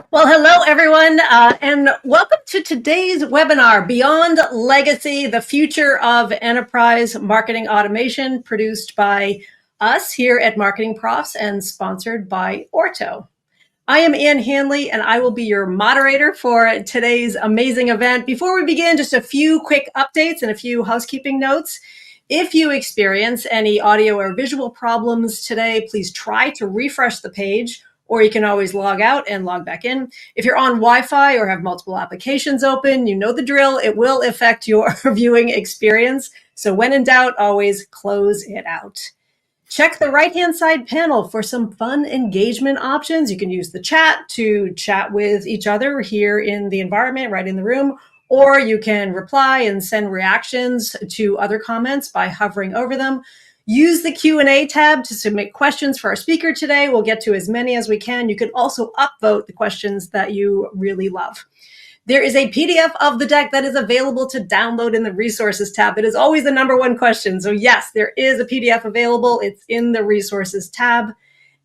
Well, hello, everyone, and welcome to today's webinar, Beyond Legacy, the Future of Enterprise Marketing Automation, produced by us here at Marketing Profs and sponsored by Orto. I am Ann Hanley, and I will be your moderator for today's amazing event. Before we begin, just a few quick updates and a few housekeeping notes. If you experience any audio or visual problems today, please try to refresh the page, or you can always log out and log back in. If you're on Wi-Fi or have multiple applications open, you know the drill. It will affect your viewing experience. So when in doubt, always close it out. Check the right-hand side panel for some fun engagement options. You can use the chat to chat with each other here in the environment, right in the room, or you can reply and send reactions to other comments by hovering over them. Use the Q&A tab to submit questions for our speaker today. We'll get to as many as we can. You can also upvote the questions that you really love. There is a PDF of the deck that is available to download in the resources tab. It is always the number one question. So yes, there is a PDF available. It's in the resources tab.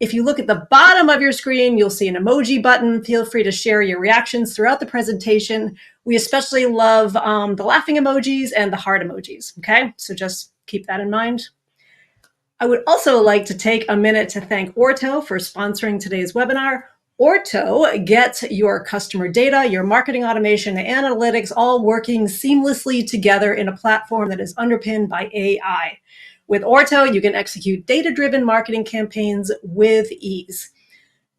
If you look at the bottom of your screen, you'll see an emoji button. Feel free to share your reactions throughout the presentation. We especially love the laughing emojis and the heart emojis, okay? So just keep that in mind. I would also like to take a minute to thank Orto for sponsoring today's webinar. Orto gets your customer data, your marketing automation, and analytics all working seamlessly together in a platform that is underpinned by AI. With Orto, you can execute data-driven marketing campaigns with ease.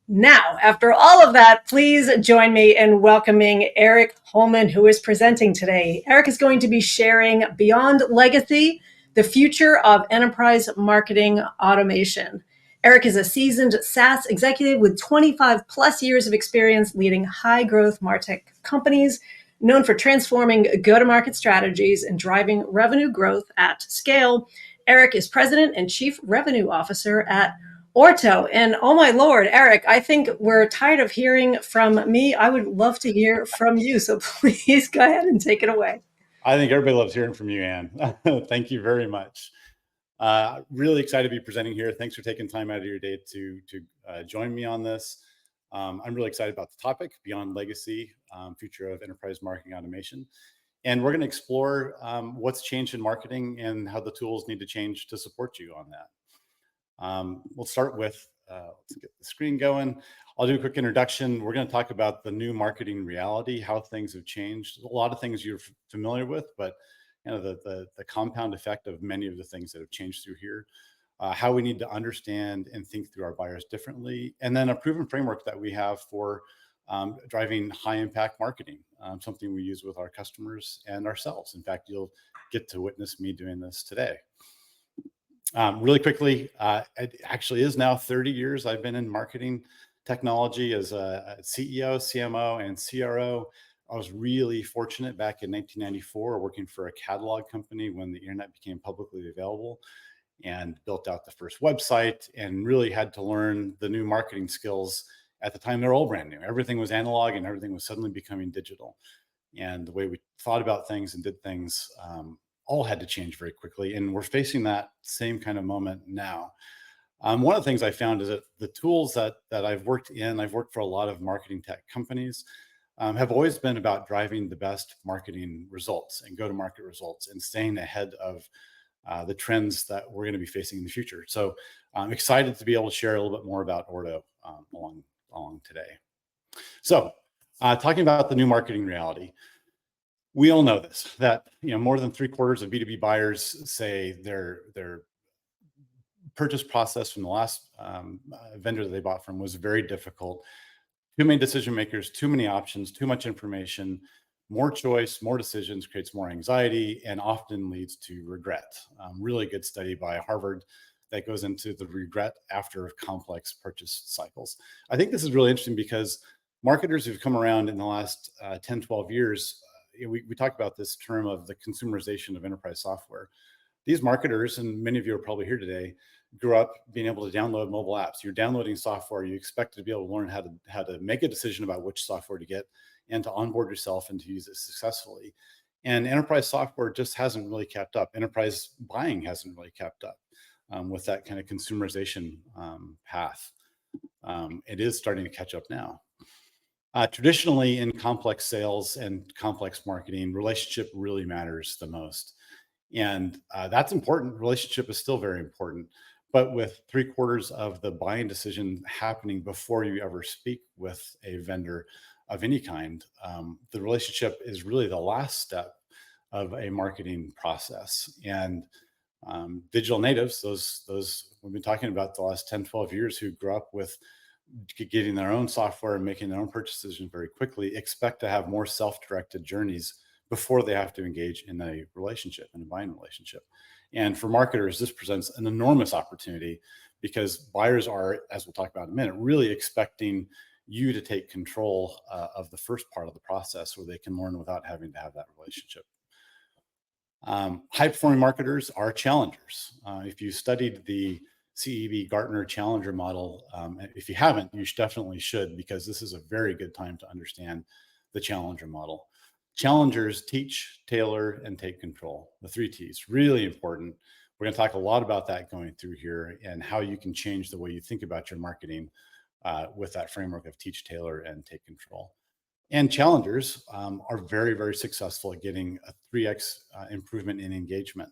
Now, after all of that, please join me in welcoming Eric Holmen, who is presenting today. Eric is going to be sharing Beyond Legacy, the Future of Enterprise Marketing Automation. Eric is a seasoned SaaS executive with 25 plus years of experience leading high growth MarTech companies, known for transforming go-to-market strategies and driving revenue growth at scale. Eric is president and chief revenue officer at Orto. And oh my Lord, Eric, I think we're tired of hearing from me. I would love to hear from you. So please go ahead and take it away. I think everybody loves hearing from you, Ann. Thank you very much. Really excited to be presenting here. Thanks for taking time out of your day to join me on this. I'm really excited about the topic, Beyond Legacy, Future of Enterprise Marketing Automation. And we're going to explore what's changed in marketing and how the tools need to change to support you on that. We'll start with, let's get the screen going. I'll do a quick introduction. We're going to talk about the new marketing reality, how things have changed. A lot of things you're familiar with, but the compound effect of many of the things that have changed through here, how we need to understand and think through our buyers differently, and then a proven framework that we have for driving high impact marketing, something we use with our customers and ourselves. In fact, you'll get to witness me doing this today. Really quickly, it actually is now 30 years I've been in marketing technology as a CEO, CMO, and CRO. I was really fortunate back in 1994 working for a catalog company when the internet became publicly available, and built out the first website and really had to learn the new marketing skills. At the time, they're all brand new. Everything was analog and everything was suddenly becoming digital. And the way we thought about things and did things all had to change very quickly. And we're facing that same kind of moment now. One of the things I found is that the tools that I've worked for a lot of marketing tech companies, have always been about driving the best marketing results and go-to-market results and staying ahead of the trends that we're going to be facing in the future. So I'm excited to be able to share a little bit more about Orto along today. So talking about the new marketing reality, we all know this, that more than 3/4 of B2B buyers say their purchase process from the last vendor that they bought from was very difficult. Too many decision makers, too many options, too much information, more choice, more decisions creates more anxiety and often leads to regret. Really good study by Harvard that goes into the regret after complex purchase cycles. I think this is really interesting because marketers who've come around in the last 10, 12 years, we talk about this term of the consumerization of enterprise software. These marketers, and many of you are probably here today, grew up being able to download mobile apps. You're downloading software. You expect to be able to learn how to make a decision about which software to get and to onboard yourself and to use it successfully. And enterprise software just hasn't really kept up. Enterprise buying hasn't really kept up with that kind of consumerization path. It is starting to catch up now. Traditionally, in complex sales and complex marketing, relationship really matters the most. And that's important. Relationship is still very important. But with 3/4 of the buying decision happening before you ever speak with a vendor of any kind, the relationship is really the last step of a marketing process. And digital natives, those we've been talking about the last 10, 12 years, who grew up with getting their own software and making their own purchase decisions very quickly, expect to have more self-directed journeys before they have to engage in a relationship, in a buying relationship. And for marketers, this presents an enormous opportunity because buyers are, as we'll talk about in a minute, really expecting you to take control of the first part of the process where they can learn without having to have that relationship. High performing marketers are challengers. If you studied the CEB Gartner Challenger model, if you haven't, you definitely should, because this is a very good time to understand the Challenger model. Challengers teach, tailor, and take control. The 3 T's, really important. We're going to talk a lot about that going through here and how you can change the way you think about your marketing with that framework of teach, tailor, and take control. And challengers are very, very successful at getting a 3x improvement in engagement.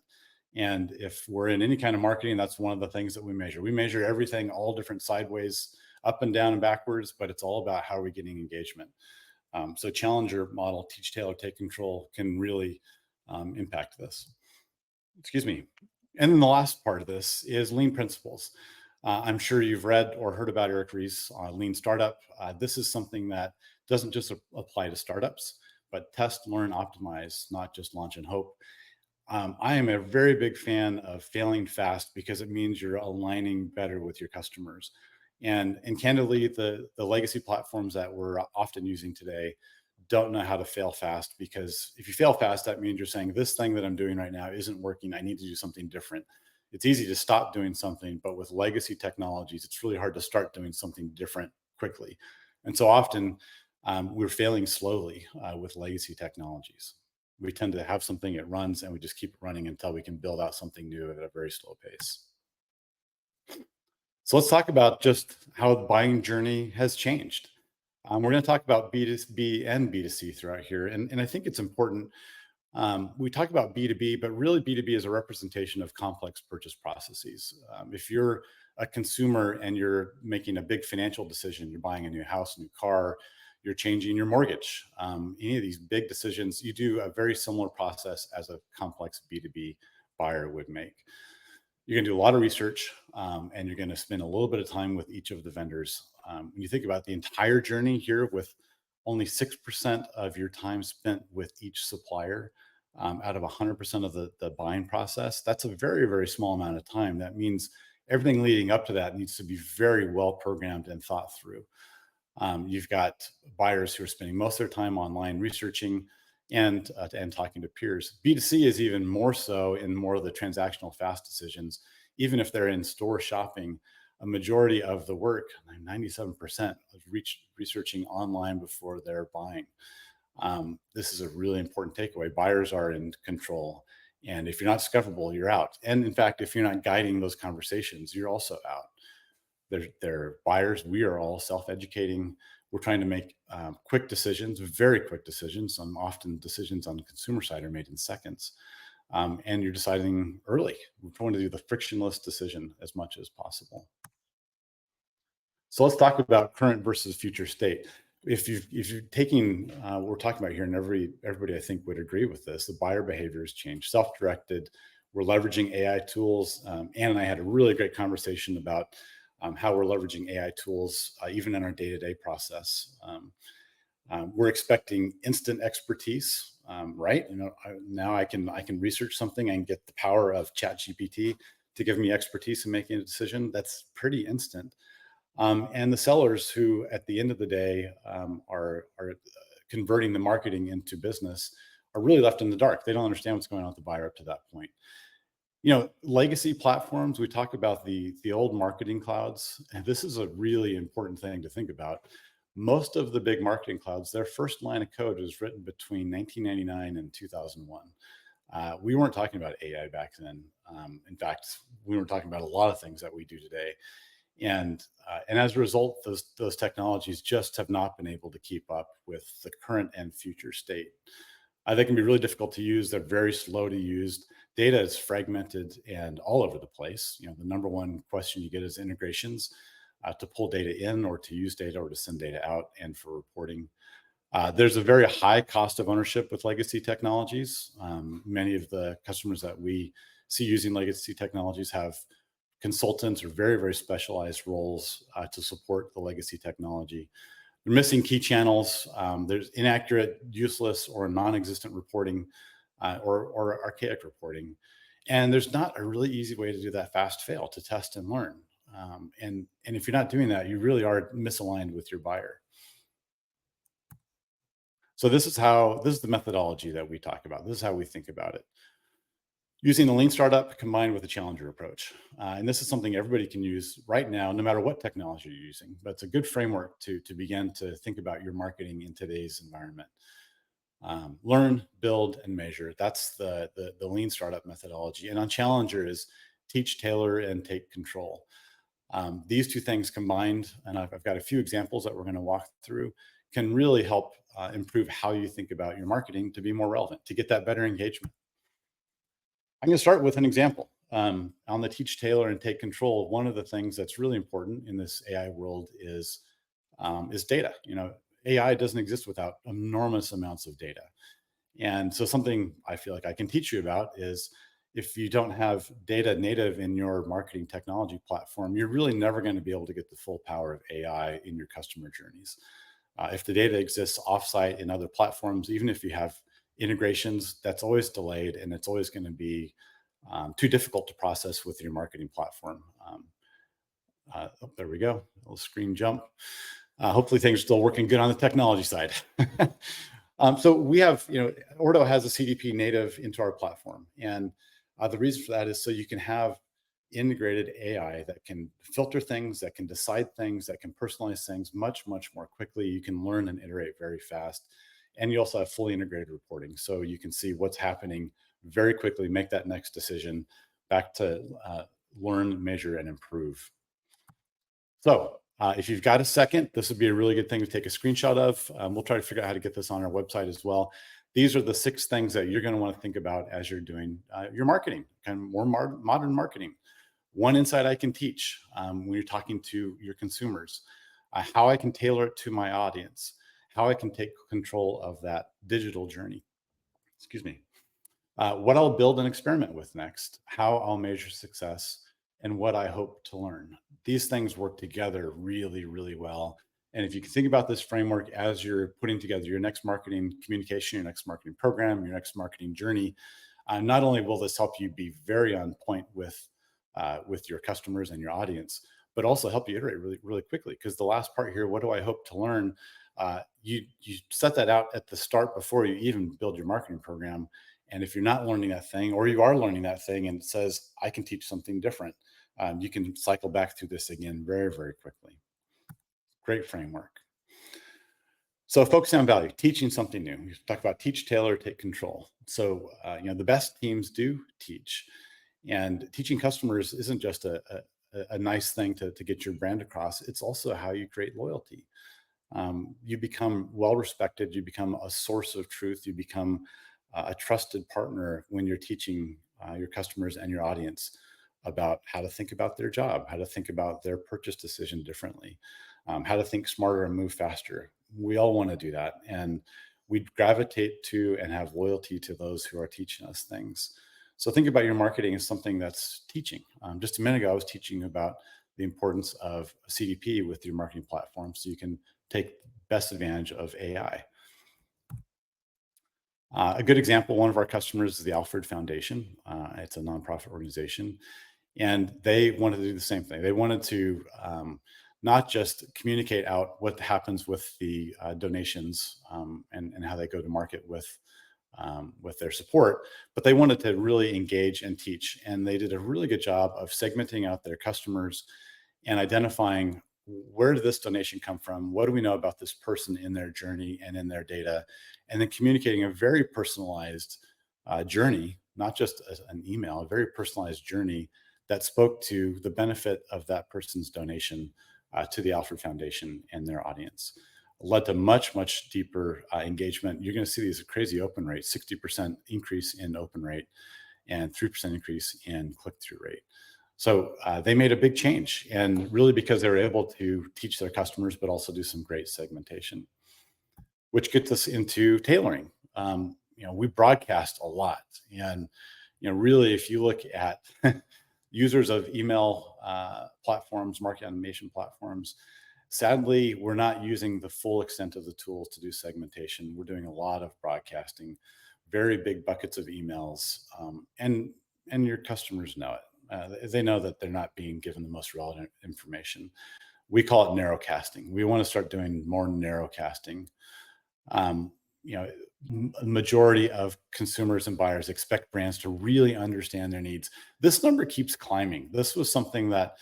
And if we're in any kind of marketing, that's one of the things that we measure. We measure everything, all different sideways, up and down and backwards, but it's all about how are we getting engagement. So challenger model, teach, tailor, take control, can really impact this. Excuse me. And then the last part of this is lean principles. I'm sure you've read or heard about Eric Ries on Lean Startup. This is something that doesn't just apply to startups, but test, learn, optimize, not just launch and hope. I am a very big fan of failing fast because it means you're aligning better with your customers. And candidly, the legacy platforms that we're often using today don't know how to fail fast, because if you fail fast, that means you're saying this thing that I'm doing right now isn't working. I need to do something different. It's easy to stop doing something, but with legacy technologies, it's really hard to start doing something different quickly. And so often we're failing slowly with legacy technologies. We tend to have something, it runs, and we just keep running until we can build out something new at a very slow pace. So let's talk about just how the buying journey has changed. We're going to talk about B2B and B2C throughout here. And I think it's important. We talk about B2B, but really B2B is a representation of complex purchase processes. If you're a consumer and you're making a big financial decision, you're buying a new house, a new car, you're changing your mortgage, any of these big decisions, you do a very similar process as a complex B2B buyer would make. You're going to do a lot of research, and you're going to spend a little bit of time with each of the vendors. When you think about the entire journey here, with only 6% of your time spent with each supplier out of 100% of the buying process, that's a very, very small amount of time. That means everything leading up to that needs to be very well programmed and thought through. You've got buyers who are spending most of their time online researching and talking to peers. B2C is even more so in more of the transactional fast decisions. Even if they're in store shopping, a majority of the work, 97%, is researching online before they're buying. This is a really important takeaway. Buyers are in control. And if you're not discoverable, you're out. And in fact, if you're not guiding those conversations, you're also out. They're buyers. We are all self-educating. We're trying to make quick decisions, very quick decisions. Often decisions on the consumer side are made in seconds. And you're deciding early. We're trying to do the frictionless decision as much as possible. So let's talk about current versus future state. If you're taking what we're talking about here, and everybody I think would agree with this, the buyer behavior has changed, self-directed. We're leveraging AI tools. Ann and I had a really great conversation about how we're leveraging AI tools even in our day-to-day process. We're expecting instant expertise, right? Now I can research something and get the power of ChatGPT to give me expertise in making a decision. That's pretty instant. And the sellers, who at the end of the day are converting the marketing into business, are really left in the dark. They don't understand what's going on with the buyer up to that point. Legacy platforms, we talk about the old marketing clouds, and this is a really important thing to think about. Most of the big marketing clouds, their first line of code was written between 1999 and 2001. We weren't talking about AI back then. In fact, we weren't talking about a lot of things that we do today. And as a result, those technologies just have not been able to keep up with the current and future state. They can be really difficult to use. They're very slow to use. Data is fragmented and all over the place. You know, the number one question you get is integrations to pull data in or to use data or to send data out and for reporting. There's a very high cost of ownership with legacy technologies. Many of the customers that we see using legacy technologies have consultants or very, very specialized roles to support the legacy technology. They're missing key channels. There's inaccurate, useless, or non-existent reporting or archaic reporting. And there's not a really easy way to do that fast fail, to test and learn. And if you're not doing that, you really are misaligned with your buyer. So this is the methodology that we talk about. This is how we think about it. Using the lean startup combined with a challenger approach. And this is something everybody can use right now, no matter what technology you're using. But it's a good framework to begin to think about your marketing in today's environment. Learn, build, and measure. That's the lean startup methodology. And on challenger is teach, tailor, and take control. These two things combined, and I've got a few examples that we're going to walk through, can really help improve how you think about your marketing to be more relevant, to get that better engagement. I'm going to start with an example. On the teach, tailor, and take control, one of the things that's really important in this AI world is data. You know, AI doesn't exist without enormous amounts of data. And so something I feel like I can teach you about is if you don't have data native in your marketing technology platform, you're really never going to be able to get the full power of AI in your customer journeys. If the data exists offsite in other platforms, even if you have integrations, that's always delayed and it's always going to be too difficult to process with your marketing platform. There we go, a little screen jump. Hopefully things are still working good on the technology side. So we have, Ordo has a CDP native into our platform. And the reason for that is so you can have integrated AI that can filter things, that can decide things, that can personalize things much, much more quickly. You can learn and iterate very fast. And you also have fully integrated reporting. So you can see what's happening very quickly, make that next decision, back to learn, measure, and improve. So if you've got a second, this would be a really good thing to take a screenshot of. We'll try to figure out how to get this on our website as well. These are the 6 things that you're going to want to think about as you're doing your marketing, kind of more modern marketing. One insight I can teach when you're talking to your consumers, how I can tailor it to my audience, how I can take control of that digital journey. Excuse me. What I'll build and experiment with next, how I'll measure success, and what I hope to learn. These things work together really, really well. And if you can think about this framework as you're putting together your next marketing communication, your next marketing program, your next marketing journey, not only will this help you be very on point with your customers and your audience, but also help you iterate really, really quickly. Because the last part here, what do I hope to learn? You set that out at the start before you even build your marketing program. And if you're not learning that thing, or you are learning that thing and it says, I can teach something different, you can cycle back through this again very, very quickly. Great framework. So focusing on value, teaching something new. We talk about teach, tailor, take control. So, the best teams do teach. And teaching customers isn't just a nice thing to get your brand across. It's also how you create loyalty. You become well-respected. You become a source of truth. You become a trusted partner when you're teaching your customers and your audience about how to think about their job, how to think about their purchase decision differently, how to think smarter and move faster. We all want to do that. And we gravitate to and have loyalty to those who are teaching us things. So think about your marketing as something that's teaching. Just a minute ago, I was teaching about the importance of a CDP with your marketing platform so you can take best advantage of AI. A good example, one of our customers is the Alfred Foundation. It's a nonprofit organization, and they wanted to do the same thing. They wanted to not just communicate out what happens with the donations and how they go to market with their support, but they wanted to really engage and teach. And they did a really good job of segmenting out their customers and identifying, where did this donation come from? What do we know about this person in their journey and in their data? And then communicating a very personalized journey, not just an email, a very personalized journey that spoke to the benefit of that person's donation to the Alfred Foundation and their audience. Led to much, much deeper engagement. You're going to see these crazy open rates, 60% increase in open rate and 3% increase in click-through rate. So they made a big change, and really because they were able to teach their customers, but also do some great segmentation, which gets us into tailoring. We broadcast a lot, and really, if you look at users of email platforms, marketing automation platforms, sadly, we're not using the full extent of the tools to do segmentation. We're doing a lot of broadcasting, very big buckets of emails, and your customers know it. They know that they're not being given the most relevant information. We call it narrowcasting. We want to start doing more narrowcasting. Majority of consumers and buyers expect brands to really understand their needs. This number keeps climbing. This was something that,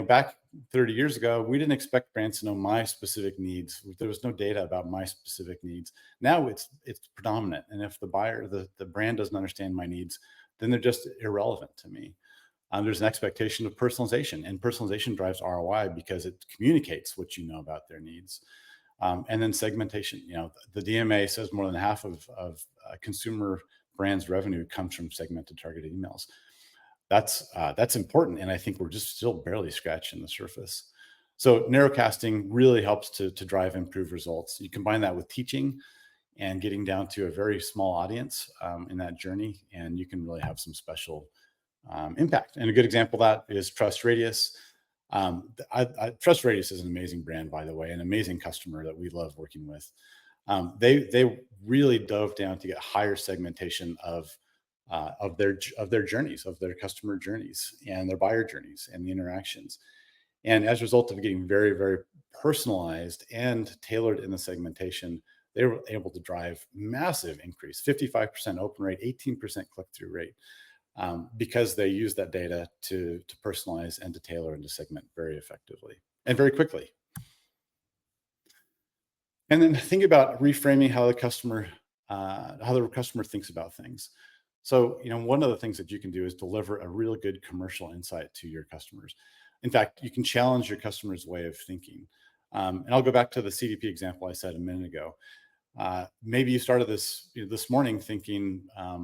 back 30 years ago, we didn't expect brands to know my specific needs. There was no data about my specific needs. Now it's predominant. And if the buyer, the brand doesn't understand my needs, then they're just irrelevant to me. There's an expectation of personalization, and personalization drives ROI because it communicates what you know about their needs. And then segmentation. The DMA says more than half of consumer brands' revenue comes from segmented targeted emails. That's important, and I think we're just still barely scratching the surface. So narrowcasting really helps to drive improved results. You combine that with teaching and getting down to a very small audience in that journey, and you can really have some special impact. And a good example of that is Trust Radius. Trust Radius is an amazing brand, by the way, an amazing customer that we love working with. They really dove down to get higher segmentation of their journeys, of their customer journeys and their buyer journeys and the interactions. And as a result of getting very, very personalized and tailored in the segmentation, they were able to drive massive increase, 55% open rate, 18% click-through rate. Because they use that data to personalize and to tailor and to segment very effectively and very quickly. And then think about reframing how the customer thinks about things. So, one of the things that you can do is deliver a real good commercial insight to your customers. In fact, you can challenge your customer's way of thinking. And I'll go back to the CDP example I said a minute ago. Maybe you started this morning thinking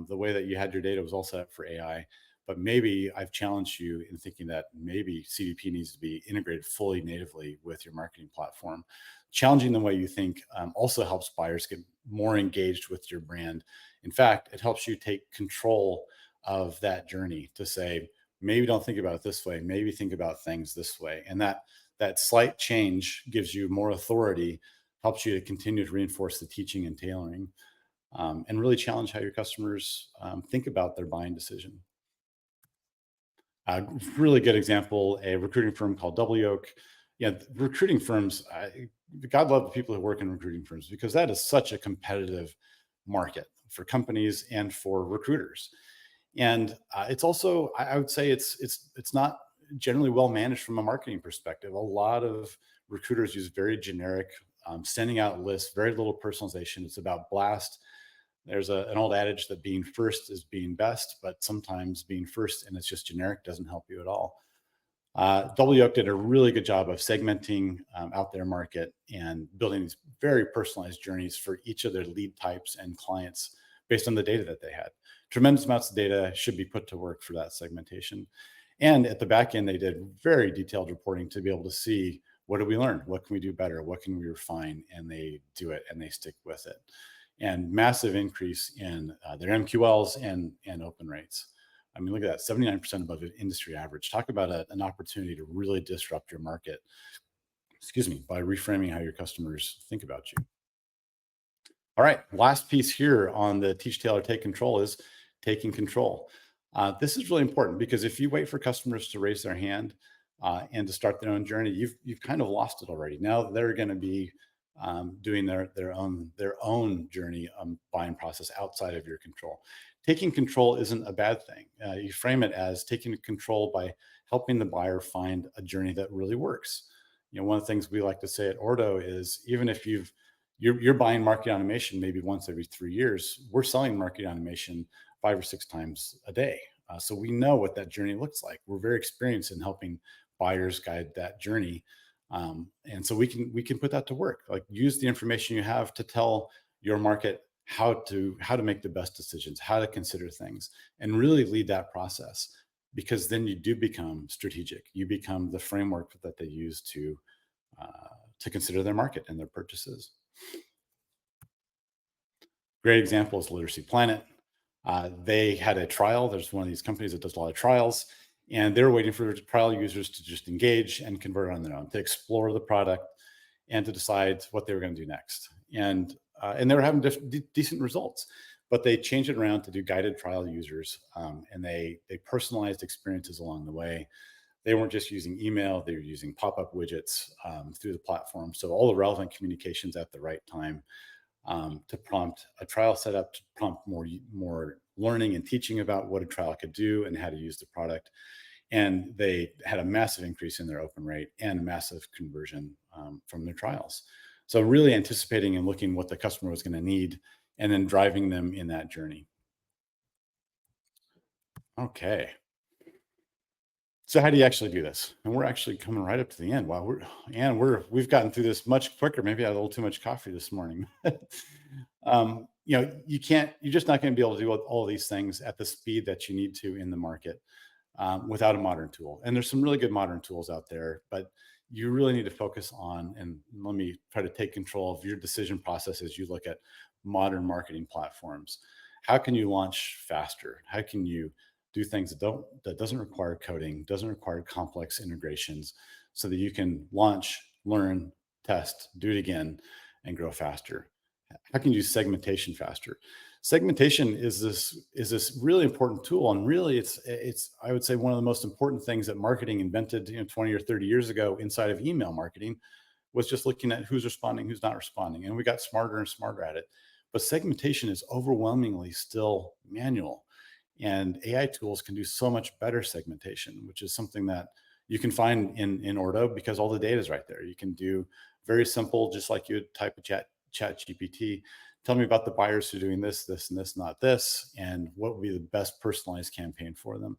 the way that you had your data was all set up for AI, but maybe I've challenged you in thinking that maybe CDP needs to be integrated fully natively with your marketing platform. Challenging the way you think also helps buyers get more engaged with your brand. In fact, it helps you take control of that journey to say, maybe don't think about it this way, maybe think about things this way. And that slight change gives you more authority, helps you to continue to reinforce the teaching and tailoring, and really challenge how your customers think about their buying decision. A really good example, a recruiting firm called Double Oak. Recruiting firms, God love the people who work in recruiting firms because that is such a competitive market for companies and for recruiters. And it's also, I would say it's not generally well managed from a marketing perspective. A lot of recruiters use very generic sending out lists, very little personalization. It's about blast. There's an old adage that being first is being best, but sometimes being first and it's just generic doesn't help you at all. W Oak did a really good job of segmenting out their market and building these very personalized journeys for each of their lead types and clients based on the data that they had. Tremendous amounts of data should be put to work for that segmentation. And at the back end, they did very detailed reporting to be able to see, what did we learn? What can we do better? What can we refine? And they do it and they stick with it. And massive increase in their MQLs and open rates. I mean, look at that, 79% above the industry average. Talk about an opportunity to really disrupt your market, by reframing how your customers think about you. All right, last piece here on the Teach, Tailor, Take Control is taking control. This is really important because if you wait for customers to raise their hand and to start their own journey, you've kind of lost it already. Now they're going to be doing their own journey buying process outside of your control. Taking control isn't a bad thing. You frame it as taking control by helping the buyer find a journey that really works. One of the things we like to say at Ordo is even if you're buying marketing automation maybe once every 3 years, we're selling marketing automation 5 or 6 times a day. So we know what that journey looks like. We're very experienced in helping buyers guide that journey. And so we can put that to work. Like, use the information you have to tell your market how to make the best decisions, how to consider things, and really lead that process. Because then you do become strategic. You become the framework that they use to consider their market and their purchases. Great example is Literacy Planet. They had a trial. There's one of these companies that does a lot of trials, and they were waiting for trial users to just engage and convert on their own, to explore the product and to decide what they were going to do next. And they were having decent results, but they changed it around to do guided trial users, and they personalized experiences along the way. They weren't just using email; they were using pop-up widgets through the platform, so all the relevant communications at the right time, to prompt a trial setup, to prompt more learning and teaching about what a trial could do and how to use the product. And they had a massive increase in their open rate and massive conversion from their trials. So really anticipating and looking what the customer was going to need, and then driving them in that journey. Okay. So how do you actually do this? And we're actually coming right up to the end. Wow, we've gotten through this much quicker. Maybe I had a little too much coffee this morning. You're just not going to be able to do all these things at the speed that you need to in the market without a modern tool. And there's some really good modern tools out there, but you really need to focus on, and let me try to take control of your decision process as you look at modern marketing platforms. How can you launch faster? How can you do things that doesn't require coding, doesn't require complex integrations, so that you can launch, learn, test, do it again, and grow faster? How can you do segmentation faster? Segmentation is this really important tool, and really it's I would say one of the most important things that marketing invented 20 or 30 years ago inside of email marketing, was just looking at who's responding, who's not responding, and we got smarter and smarter at it. But segmentation is overwhelmingly still manual, and AI tools can do so much better segmentation, which is something that you can find in Ordo, because all the data is right there. You can do very simple, just like you would type a chat GPT. Tell me about the buyers who are doing this, this, and this, not this, and what would be the best personalized campaign for them.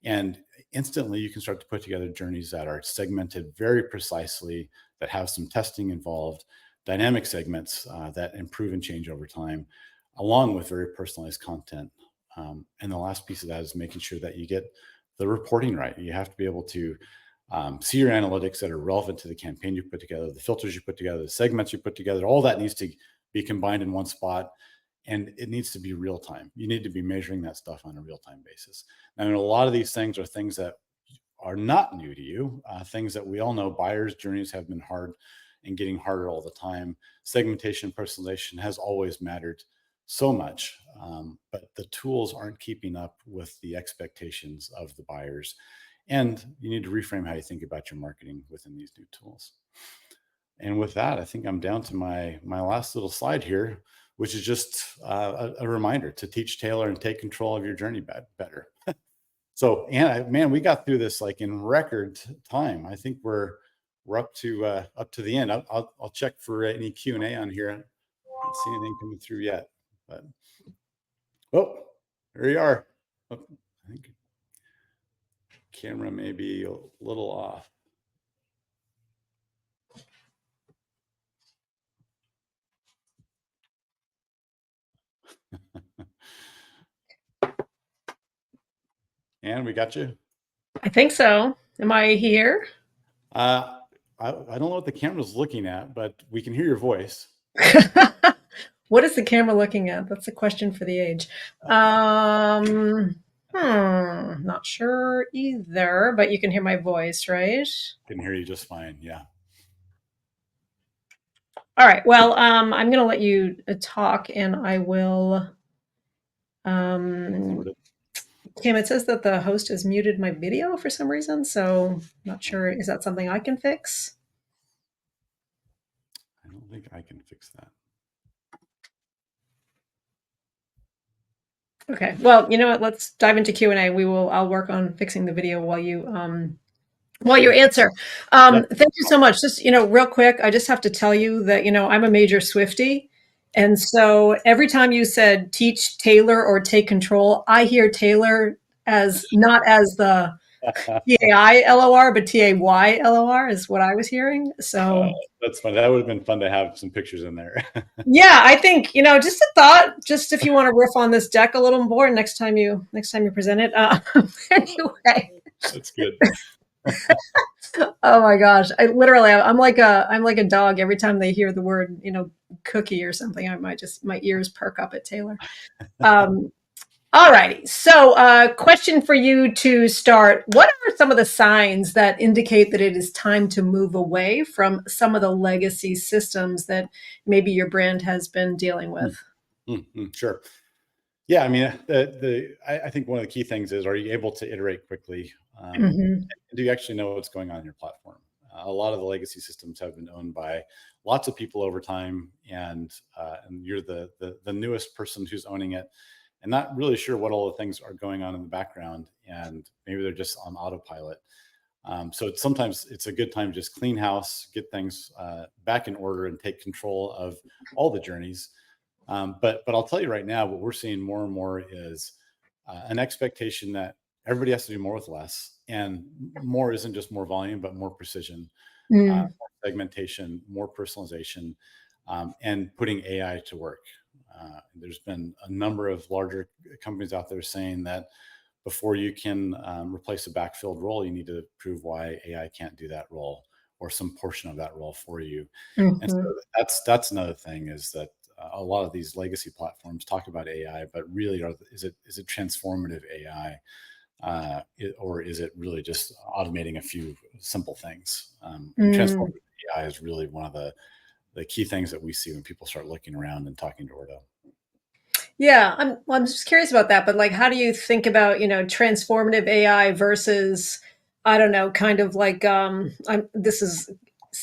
And instantly you can start to put together journeys that are segmented very precisely, that have some testing involved, dynamic segments that improve and change over time, along with very personalized content. And the last piece of that is making sure that you get the reporting right. You have to be able to see your analytics that are relevant to the campaign you put together, the filters you put together, the segments you put together. All that needs to be combined in one spot, and it needs to be real time. You need to be measuring that stuff on a real time basis. And a lot of these things are things that are not new to you, things that we all know. Buyers' journeys have been hard and getting harder all the time. Segmentation, personalization has always mattered so much, but the tools aren't keeping up with the expectations of the buyers. And you need to reframe how you think about your marketing within these new tools. And with that, I think I'm down to my last little slide here, which is just a reminder to teach, tailor, and take control of your journey better. So, Anna, man, we got through this like in record time. I think we're up to the end. I'll check for any Q&A on here. I don't see anything coming through yet, but there you are. I think camera may be a little off. And we got you. I think so. Am I here? I don't know what the camera's looking at, but we can hear your voice. What is the camera looking at? That's a question for the age. Not sure either, but you can hear my voice, right? Can hear you just fine. Yeah. All right. Well, I'm going to let you talk, and I will. Kim, it says that the host has muted my video for some reason, so not sure. Is that something I can fix? I don't think I can fix that. Okay. Well, you know what? Let's dive into Q&A. I'll work on fixing the video while you answer. Yep. Thank you so much. Just, real quick, I just have to tell you that, I'm a major Swiftie. And so every time you said teach, tailor, or take control, I hear tailor as not as the TAILOR, but TAYLOR is what I was hearing. Uh, So that's funny. That would have been fun to have some pictures in there. yeah, I think, just a thought, just if you want to riff on this deck a little more next time you present it. Anyway, That's good. oh my gosh, I'm like a dog. Every time they hear the word, cookie or something, I might just my ears perk up at Taylor. Um, All righty. So, question for you to start. What are some of the signs that indicate that it is time to move away from some of the legacy systems that maybe your brand has been dealing with? Sure. Yeah, I mean, I think one of the key things is, are you able to iterate quickly? Hmm. And do you actually know what's going on in your platform? A lot of the legacy systems have been owned by lots of people over time, and you're the newest person who's owning it, and not really sure what all the things are going on in the background, and maybe they're just on autopilot. So sometimes it's a good time to just clean house, get things back in order, and take control of all the journeys. But I'll tell you right now, what we're seeing more and more is an expectation that everybody has to do more with less, and more isn't just more volume, but more precision, Mm, more segmentation, more personalization, and putting AI to work. There's been a number of larger companies out there saying that before you can replace a backfilled role, you need to prove why AI can't do that role or some portion of that role for you. And so mhm, that's another thing, is that a lot of these legacy platforms talk about AI, but really, is it transformative AI, or is it really just automating a few simple things? And mm. transformative AI is really one of the key things that we see when people start looking around and talking to Ordo. Yeah, I'm just curious about that, but like, how do you think about, transformative AI versus, I don't know, kind of like, this is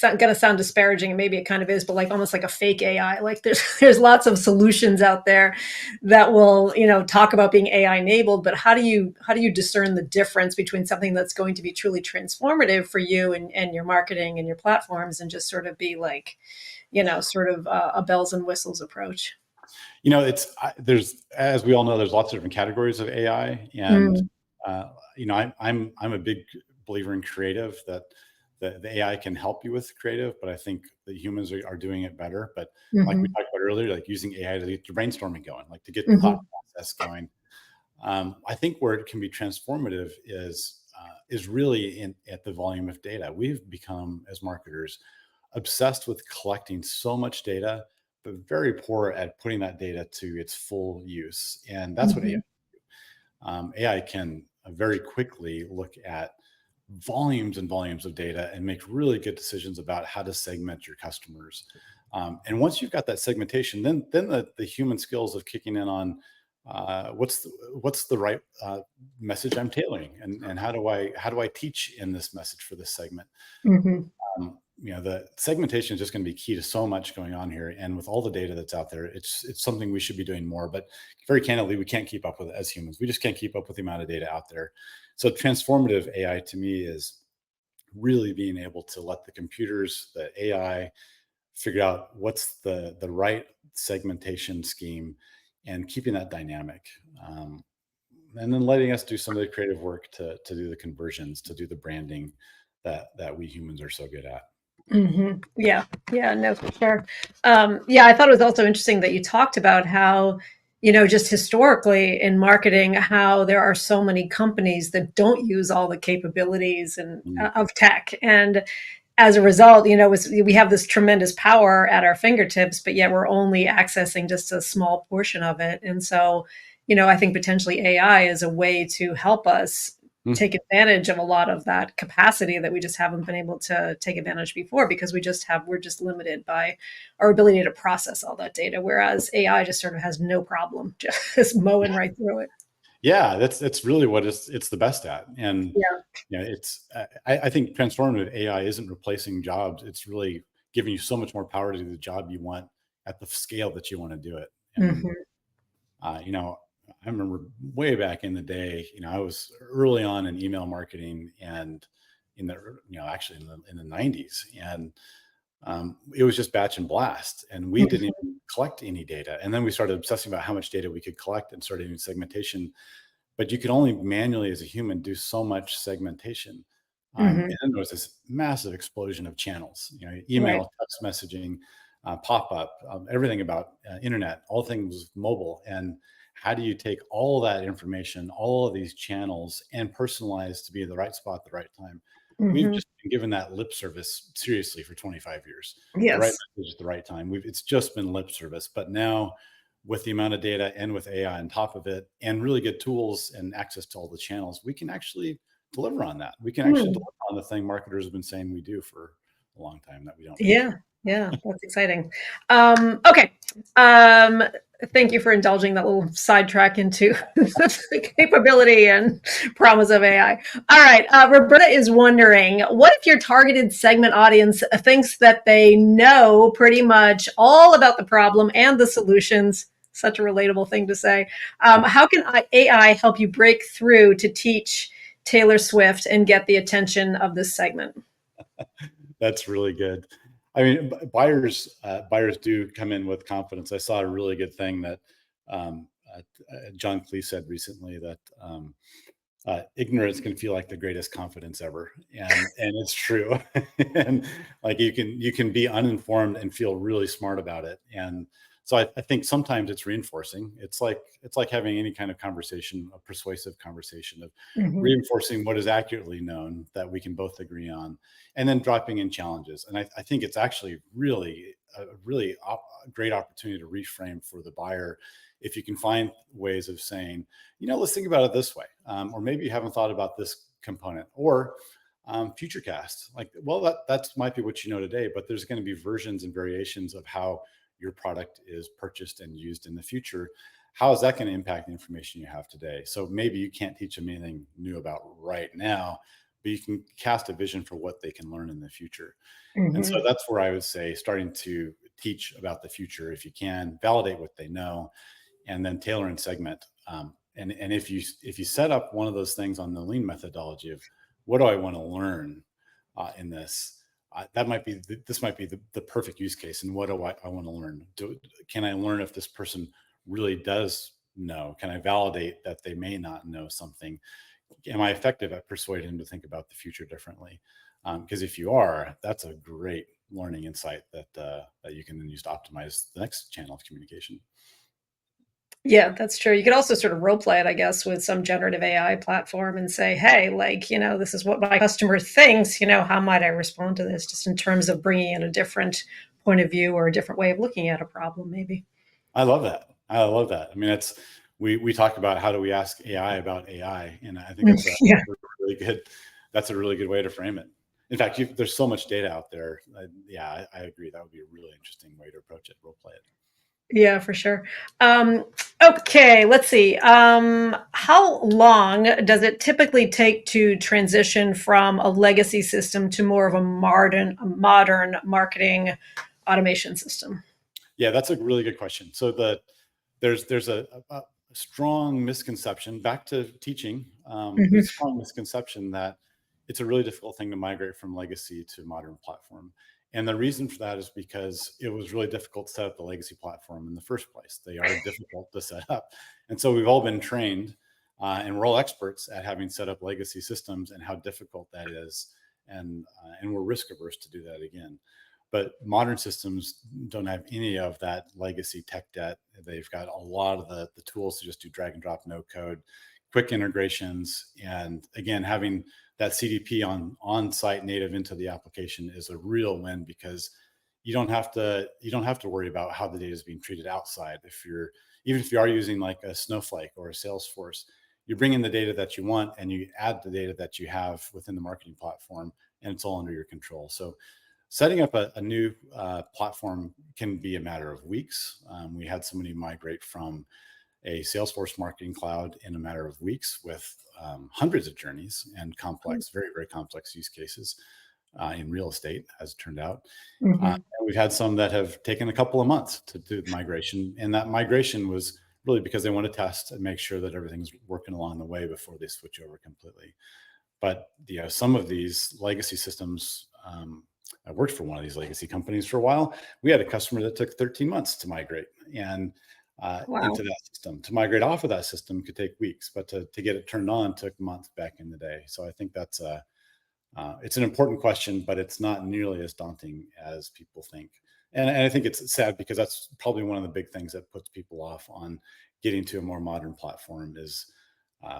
going to sound disparaging, and maybe it kind of is, but like almost like a fake AI. Like there's there's lots of solutions out there that will, talk about being AI enabled, but how do you discern the difference between something that's going to be truly transformative for you and your marketing and your platforms, and just sort of be like, sort of a bells and whistles approach? There's, as we all know, there's lots of different categories of AI, and Mm. I'm a big believer in creative, that the AI can help you with creative, but I think the humans are doing it better. But like we Mhm. talked about earlier, like using AI to get your brainstorming going, like to get the thought Mhm. process going. I think where it can be transformative is really at the volume of data. We've become, as marketers, obsessed with collecting so much data, but very poor at putting that data to its full use. And that's what Mhm. AI can very quickly look at volumes and volumes of data and make really good decisions about how to segment your customers. And once you've got that segmentation, then the human skills of kicking in on what's the right message I'm tailoring, and how do I teach in this message for this segment. Mhm. The segmentation is just going to be key to so much going on here, and with all the data that's out there, it's something we should be doing more. But very candidly, we can't keep up with it as humans. We just can't keep up with the amount of data out there. So transformative AI to me is really being able to let the computers, the AI, figure out what's the right segmentation scheme, and keeping that dynamic. Um, and then letting us do some of the creative work to do the conversions, to do the branding that we humans are so good at. Mhm. Yeah. Yeah, no, for sure. Yeah, I thought it was also interesting that you talked about how, just historically in marketing, how there are so many companies that don't use all the capabilities and Mm. of tech. And as a result, we have this tremendous power at our fingertips, but yet we're only accessing just a small portion of it. And so, I think potentially AI is a way to help us Mm. take advantage of a lot of that capacity that we just haven't been able to take advantage before, because we're just limited by our ability to process all that data, whereas AI just sort of has no problem just mowing right through it. Yeah, that's really what it's the best at. And Yeah. it's I think transformative AI isn't replacing jobs. It's really giving you so much more power to do the job you want at the scale that you want to do it. And Hmm. uh, you know, I remember way back in the day, I was early on in email marketing, and actually in the 90s, and it was just batch and blast, and we didn't Hmm. even collect any data. And then we started obsessing about how much data we could collect and started doing segmentation. but you can only manually as a human do so much segmentation. And then there was this massive explosion of channels, Right. email, text messaging, pop-up, everything about internet, all things mobile. And how do you take all that information, all of these channels, and personalize to be in the right spot at the right time? We've Hmm. just been given that lip service seriously for 25 years. The right Yes. message at the right time. It's just been lip service. But now, with the amount of data and with AI on top of it, and really good tools and access to all the channels, we can actually deliver on that. We can actually Hmm. deliver on the thing marketers have been saying we do for a long time that we don't do. Yeah, yeah, that's exciting. Okay. Thank you for indulging that little sidetrack into the capability and promise of AI. All right. Roberta is wondering, what if your targeted segment audience thinks that they know pretty much all about the problem and the solutions? Such a relatable thing to say. How can AI help you break through to teach Taylor Swift and get the attention of this segment? That's really good. I mean, buyers do come in with confidence. I saw a really good thing that John Cleese said recently that ignorance can feel like the greatest confidence ever, and it's true. And like you can be uninformed and feel really smart about it. And so I think sometimes it's reinforcing. It's like having any kind of conversation, a persuasive conversation of Mhm. reinforcing what is accurately known that we can both agree on, and then dropping in challenges. And I think it's actually really a great opportunity to reframe for the buyer if you can find ways of saying, let's think about it this way. Or maybe you haven't thought about this component, or future cast. Like, well, that might be what you know today, but there's going to be versions and variations of how your product is purchased and used in the future. How is that going to impact the information you have today? So maybe you can't teach them anything new about right now, but you can cast a vision for what they can learn in the future. And so Mhm. that's where I would say starting to teach about the future, if you can, validate what they know, and then tailor and segment. And if you set up one of those things on the lean methodology of what do I want to learn in this, this might be the perfect use case. And what do I want to learn? Can I learn if this person really does know? Can I validate that they may not know something? Am I effective at persuading them to think about the future differently? Because if you are, that's a great learning insight that you can then use to optimize the next channel of communication. Yeah, that's true. You could also sort of role play it, I guess, with some generative AI platform and say, hey, like, this is what my customer thinks, how might I respond to this just in terms of bringing in a different point of view or a different way of looking at a problem, maybe. I love that. I love that. I mean, it's we talk about how do we ask AI about AI, and I think Yeah. really good. That's a really good way to frame it. In fact, there's so much data out there. Yeah, I agree. That would be a really interesting way to approach it. Role play it. Yeah, for sure. Um, okay, let's see. How long does it typically take to transition from a legacy system to more of a modern marketing automation system? Yeah, that's a really good question. So there's a strong misconception, back to teaching. Mhm. There's a strong misconception that it's a really difficult thing to migrate from legacy to modern platform. And the reason for that is because it was really difficult to set up the legacy platform in the first place. They are difficult to set up. And so we've all been trained, and we're all experts at having set up legacy systems and how difficult that is. And we're risk averse to do that again. But modern systems don't have any of that legacy tech debt. They've got a lot of the tools to just do drag and drop, no code, quick integrations. And again, having that CDP on site native into the application is a real win, because you don't have to worry about how the data is being treated outside. Even if you are using like a Snowflake or a Salesforce, you bring in the data that you want and you add the data that you have within the marketing platform, and it's all under your control. So setting up a new platform can be a matter of weeks. We had somebody migrate from a Salesforce marketing cloud in a matter of weeks with hundreds of journeys and complex, very, very complex use cases in real estate, as it turned out. Mhm. And we've had some that have taken a couple of months to do the migration. And that migration was really because they want to test and make sure that everything's working along the way before they switch over completely. But some of these legacy systems, I worked for one of these legacy companies for a while. We had a customer that took 13 months to migrate, and Wow. into that system. To migrate off of that system could take weeks, but to get it turned on took months back in the day. So I think that's it's an important question, but it's not nearly as daunting as people think. And I think it's sad because that's probably one of the big things that puts people off on getting to a more modern platform is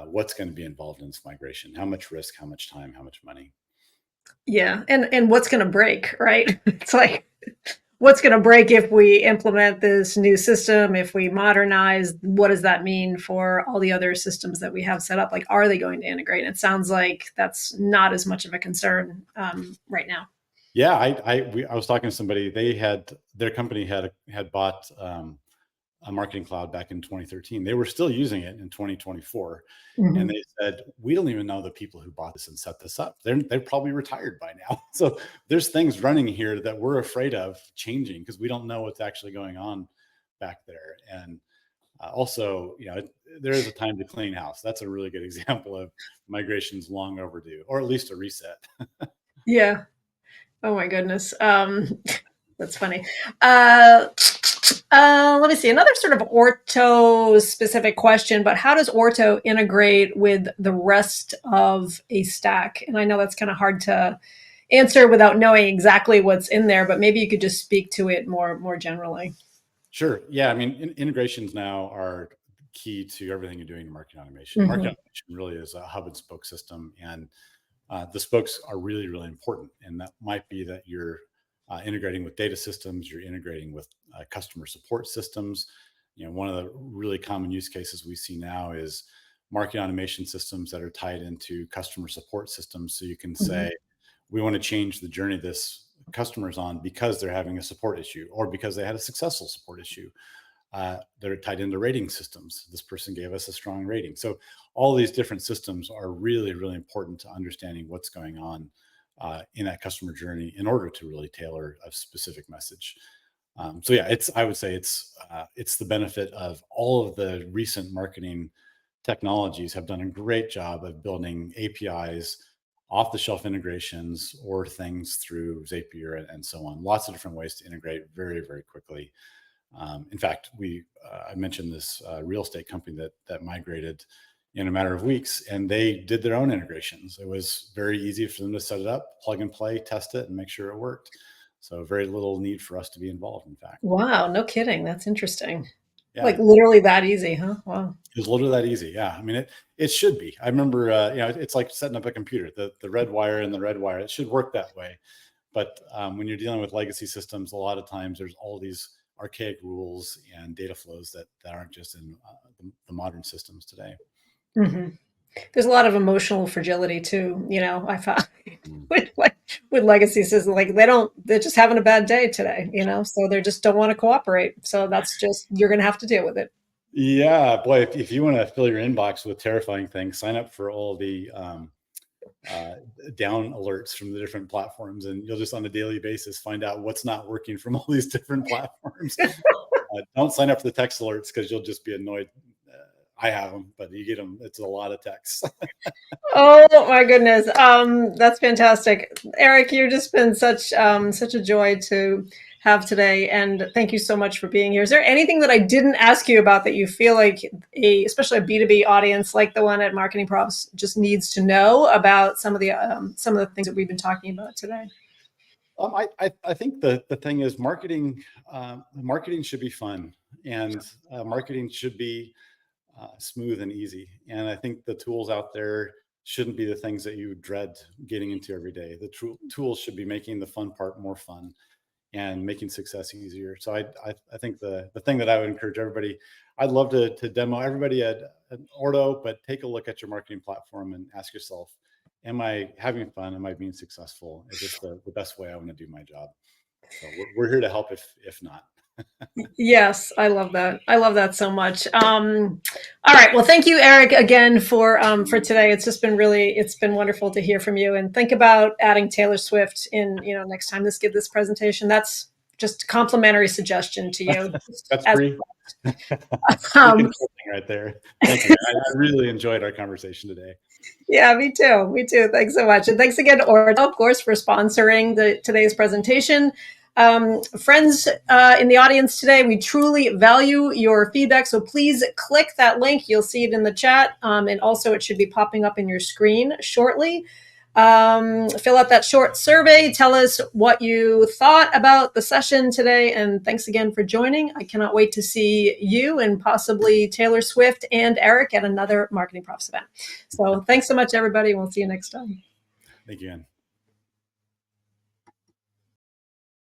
what's going to be involved in this migration, how much risk, how much time, how much money. Yeah. And what's going to break, right? It's like, what's going to break if we implement this new system, if we modernize, what does that mean for all the other systems that we have set up? Like, are they going to integrate? And it sounds like that's not as much of a concern right now. Yeah, I was talking to somebody. They had their company had bought a marketing cloud back in 2013. They were still using it in 2024, and Mm-hmm. they said we don't even know the people who bought this and set this up. They're probably retired by now. So there's things running here that we're afraid of changing because we don't know what's actually going on back there. And also, there is a time to clean house. That's a really good example of migrations long overdue, or at least a reset. Yeah. Oh my goodness. That's funny. Uh, let me see. Another sort of ortho specific question, but how does ortho integrate with the rest of a stack? And I know that's kind of hard to answer without knowing exactly what's in there, but maybe you could just speak to it more generally. Sure. Yeah. I mean, integrations now are key to everything you're doing in marketing automation. Marketing Hmm. automation really is a hub and spoke system, and the spokes are really, really important. And that might be that you're integrating with data systems, you're integrating with customer support systems. One of the really common use cases we see now is marketing automation systems that are tied into customer support systems. So you can Hmm. say, we want to change the journey this customer's on because they're having a support issue or because they had a successful support issue. They're tied into rating systems. This person gave us a strong rating. So all these different systems are really, really important to understanding what's going on in that customer journey in order to really tailor a specific message. So yeah, I would say it's the benefit of all of the recent marketing technologies have done a great job of building APIs, off the shelf integrations, or things through Zapier and so on. Lots of different ways to integrate very, very quickly. In fact, I mentioned this real estate company that migrated in a matter of weeks, and they did their own integrations. It was very easy for them to set it up, plug and play, test it, and make sure it worked. So very little need for us to be involved, in fact. Wow, no kidding. That's interesting. Like Yeah, literally that easy, huh? Wow. it was literally that easy. Yeah, I mean it should be. I remember, it's like setting up a computer. The red wire and the red wire. It should work that way. But when you're dealing with legacy systems, a lot of times there's all these archaic rules and data flows that aren't just in the modern systems today. Hmm. There's a lot of emotional fragility too. I find Mm. with like with legacy systems, like they're just having a bad day today. So they just don't want to cooperate. So that's just you're going to have to deal with it. Yeah, boy, if you want to fill your inbox with terrifying things, sign up for all the uh, down alerts from the different platforms, and you'll just on a daily basis find out what's not working from all these different platforms. Don't sign up for the text alerts because you'll just be annoyed. I have them, but you get them. It's a lot of text. Oh my goodness, that's fantastic, Eric. You've just been such a joy to have today, and thank you so much for being here. Is there anything that I didn't ask you about that you feel like especially a B2B audience like the one at Marketing Props, just needs to know about some of the things that we've been talking about today? I think the thing is marketing. Marketing should be fun, and marketing should be smooth and easy. And I think the tools out there shouldn't be the things that you dread getting into every day. The tools should be making the fun part more fun and making success easier. So I think the thing that I would encourage everybody, I'd love to demo everybody at Ordo, but take a look at your marketing platform and ask yourself, am I having fun? Am I being successful? Is this the best way I want to do my job? So we're here to help if not. Yes, I love that. I love that so much. All right. Well, thank you, Eric, again for today. It's been wonderful to hear from you. And think about adding Taylor Swift in, next time give this presentation. That's just a complimentary suggestion to you. That's As free. Free um, consulting right there. Thank you. I really enjoyed our conversation today. yeah, me too. Me too. Thanks so much, and thanks again to Ordo, of course, for sponsoring today's presentation. Friends in the audience today, we truly value your feedback. So please click that link. You'll see it in the chat. And also it should be popping up in your screen shortly. Fill out that short survey. Tell us what you thought about the session today. And thanks again for joining. I cannot wait to see you and possibly Taylor Swift and Eric at another Marketing Profs event. So thanks so much, everybody. We'll see you next time. Thank you, Ann.